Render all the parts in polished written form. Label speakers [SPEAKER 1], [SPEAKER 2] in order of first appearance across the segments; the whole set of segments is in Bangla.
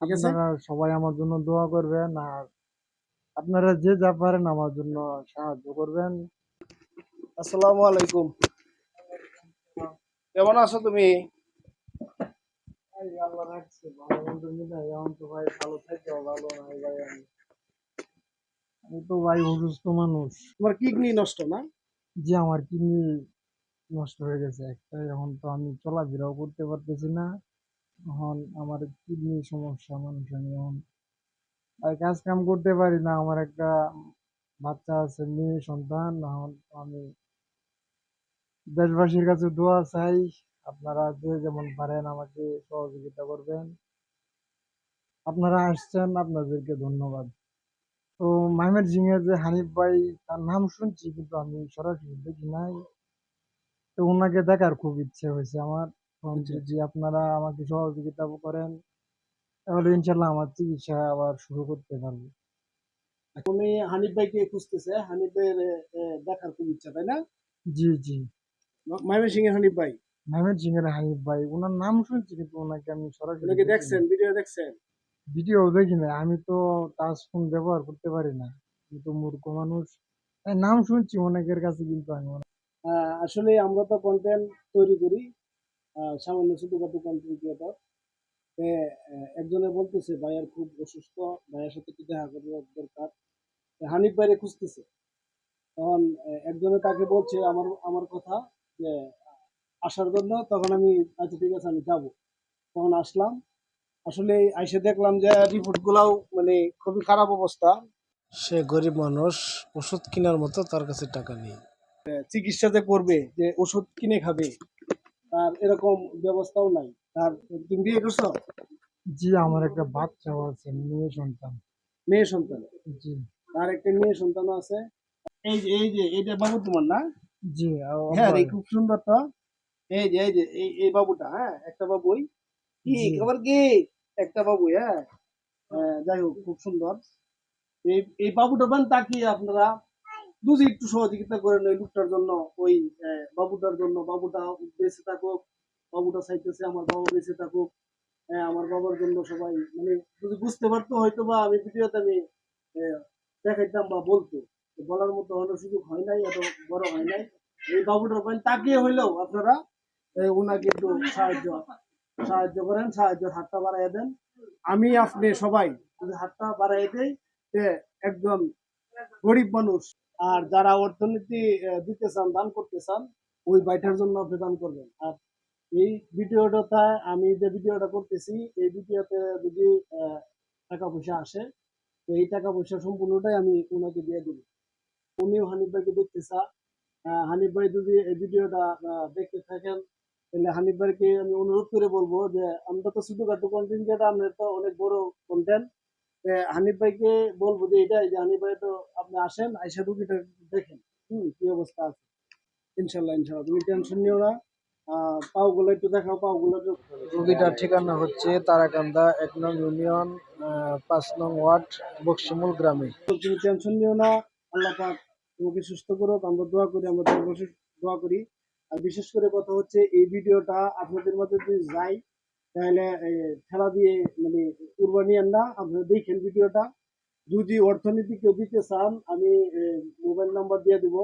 [SPEAKER 1] ঠিক আছে?
[SPEAKER 2] আপনারা সবাই আমার জন্য দোয়া করবেন। আর আপনারা যে যা পারেন আমার জন্য সাহায্য করবেন।
[SPEAKER 1] আসসালামু আলাইকুম। কেমন আছো তুমি?
[SPEAKER 2] ভাই আল্লাহ রাখছে ভালো মন্দ মিলাই এখন তো ভাই ভালো থাকতেও ভালো নাই ভাই আমি তো ভাই অসুস্থ মানুষ।
[SPEAKER 1] তোমার কিডনি নষ্ট না?
[SPEAKER 2] যে আমার কিডনি নষ্ট হয়ে গেছে একটা, এখন তো আমি চলাফেরাও করতে পারতেছি না। এখন আমার কিডনির সমস্যা, মানুষ আমি এখন ভাই কাজ কাম করতে পারি না। আমার একটা বাচ্চা আছে, মেয়ে সন্তান। এখন তো আমি দেশবাসীর কাছে দোয়া চাই, আপনারা যে যেমন পারেন আমাকে সহযোগিতা করবেন। আপনারা আসছেন, আপনাদেরকে ধন্যবাদ। তো ময়মনসিংহের যে হানিফ ভাই, তার নাম শুনছি কিন্তু আমি সরাসরি দেখি নাই। তো ওনাকে দেখার খুব ইচ্ছে হয়েছে আমার। এখন
[SPEAKER 1] আচ্ছা
[SPEAKER 2] যদি
[SPEAKER 1] আচ্ছা।
[SPEAKER 2] আপনারা আমাকে সহযোগিতা করেন তাহলে ইনশাল্লাহ আমার চিকিৎসা আবার শুরু করতে পারবো।
[SPEAKER 1] তুমি হানিফ ভাইকে খুঁজতেছে, হানিফ ভাইয়ের দেখার খুব ইচ্ছা, তাই না?
[SPEAKER 2] জি জি।
[SPEAKER 1] ময়মনসিংহের হানিফ ভাই।
[SPEAKER 2] ময়মনসিংহের হানিফ ভাই, ওনার নাম শুনছি কিন্তু ওনাকে আমি সরাসরি
[SPEAKER 1] উনাকে
[SPEAKER 2] দেখি
[SPEAKER 1] দেখছেন,
[SPEAKER 2] নাই,
[SPEAKER 1] ভিডিও দেখছেন?
[SPEAKER 2] ভিডিও দেখি নাই। আমি তো টাচ ফোন ব্যবহার করতে পারি না, আমি তো মূর্খ মানুষ। তাই নাম শুনছি অনেকের কাছে কিন্তু আমি
[SPEAKER 1] আসলে আমরা তো কন্টেন্ট তৈরি করি, সামান্য ছোটখাটো কন্টেন্ট ক্রিয়েটর। একজনে বলতেছে ভাইয়ার খুব অসুস্থ, ভাইয়ের সাথে একটু দেখা করার দরকার। হানিফ ভাইরে খুঁজতেছে। তখন একজনে তাকে বলছে আমার আমার কথা, যে আসার জন্য। তখন আমি, আচ্ছা ঠিক আছে আমি যাবো। তখন আসলাম। আসলে আইসে দেখলাম যে রিপোর্ট গুলাও মানে খুবই খারাপ অবস্থা। সে গরিব মানুষ, ওষুধ কেনার মতো তার কাছে টাকা নেই। চিকিৎসা যে করবে, যে ওষুধ কিনে খাবে, তার এরকম ব্যবস্থাও নাই তার। তুমি বিয়ে করছো?
[SPEAKER 2] জি, আমার একটা বাচ্চাও আছে, মেয়ে সন্তান।
[SPEAKER 1] মেয়ে সন্তান?
[SPEAKER 2] জি
[SPEAKER 1] তার একটা মেয়ে সন্তান আছে। এই যে এইটা বাবু তোমার না?
[SPEAKER 2] জি।
[SPEAKER 1] হ্যাঁ
[SPEAKER 2] আব্বা।
[SPEAKER 1] এই খুব সুন্দর তো। এই যে এই বাবুটা, হ্যাঁ একটা বাবুই। কি
[SPEAKER 2] জি
[SPEAKER 1] খবর কি? একটা বাবুই, হ্যাঁ। যাই হোক, খুব সুন্দর। এই বাবুটা বান তাকিয়ে আপনারা যদি একটু সহযোগিতা করেন ওই লোকটার জন্য, ওই বাবুটার জন্য। বাবুটা বেঁচে থাকুক। বাবুটা চাইতেছে আমার বাবা বেঁচে থাকুক। আমার বাবার জন্য সবাই মানে যদি বুঝতে পারতো হয়তো বা আমি ভিডিওতে আমি আহ, দেখাইতাম বা বলতো। তো বলার মতো হলো সুযোগ হয় নাই, এত বড় হয় নাই। এই বাবুটার পয়েন্ট তাকিয়ে হইলেও আপনারা ওনাকে একটু সাহায্য সাহায্য করেন, সাহায্যের হাতটা বাড়াইয়া দেন। আমি আপনি সবাই যদি হাতটা বাড়াই দেই, যে একজন গরিব মানুষ, আর যারা অর্থনীতি দিতে চান, দান করতে চান, ওই বাইটার জন্য আপনি দান করবেন। আর এই ভিডিওটা, আমি যে ভিডিওটা করতেছি, এই ভিডিওতে যদি টাকা পয়সা আসে, তো এই টাকা পয়সা সম্পূর্ণটাই আমি ওনাকে দিয়ে দিব। উনিও হানিফ ভাইকে দেখতে চা। হানিফ ভাই যদি এই ভিডিওটা দেখতে থাকেন, তাহলে হানিফ ভাইকে আমি অনুরোধ করে বলবো যে আমরা তো ছোটখাটো কন্টেন্ট ক্রিয়েটার, আমরা তো অনেক বড় কন্টেন্ট। হানিফ ভাইকে বলবো যে এটাই, যে হানিফ ভাই তো আপনি আসেন, আইসা রুগীটা দেখেন কি অবস্থা আছে। ইনশাল্লাহ ইনশাল্লাহ, তুমি টেনশন নিও না। পাওগুলো একটু দেখাও, পাওগুলো একটু।
[SPEAKER 2] রোগীটার ঠিকানা হচ্ছে তারাকান্দা ১ নং ইউনিয়ন, ৫ নং ওয়ার্ড, বক্সিমূল গ্রামে।
[SPEAKER 1] তুমি টেনশন নিও না। আল্লাহ পাক তোমাকে সুস্থ করুক, আমরা দোয়া করি, আমরা দোয়া করি। আর বিশেষ করে কথা হচ্ছে, এই ভিডিওটা আপনাদের মধ্যে যদি যাই, তাহলে ঠেলা দিয়ে মানে কুরবানি না, আপনারা দেখেন ভিডিওটা। যদি অর্থনীতি কেউ দিতে চান, আমি মোবাইল নাম্বার দিয়ে দিব,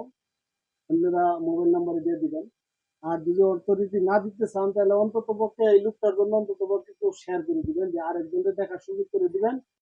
[SPEAKER 1] আপনারা মোবাইল নাম্বারে দিয়ে দিবেন। আর যদি অর্থনীতি না দিতে চান, তাহলে অন্তত পক্ষে এই লোকটার জন্য অন্তত পক্ষে একটু শেয়ার করে দিবেন, যে আরেকজনদের দেখার সুযোগ করে দিবেন।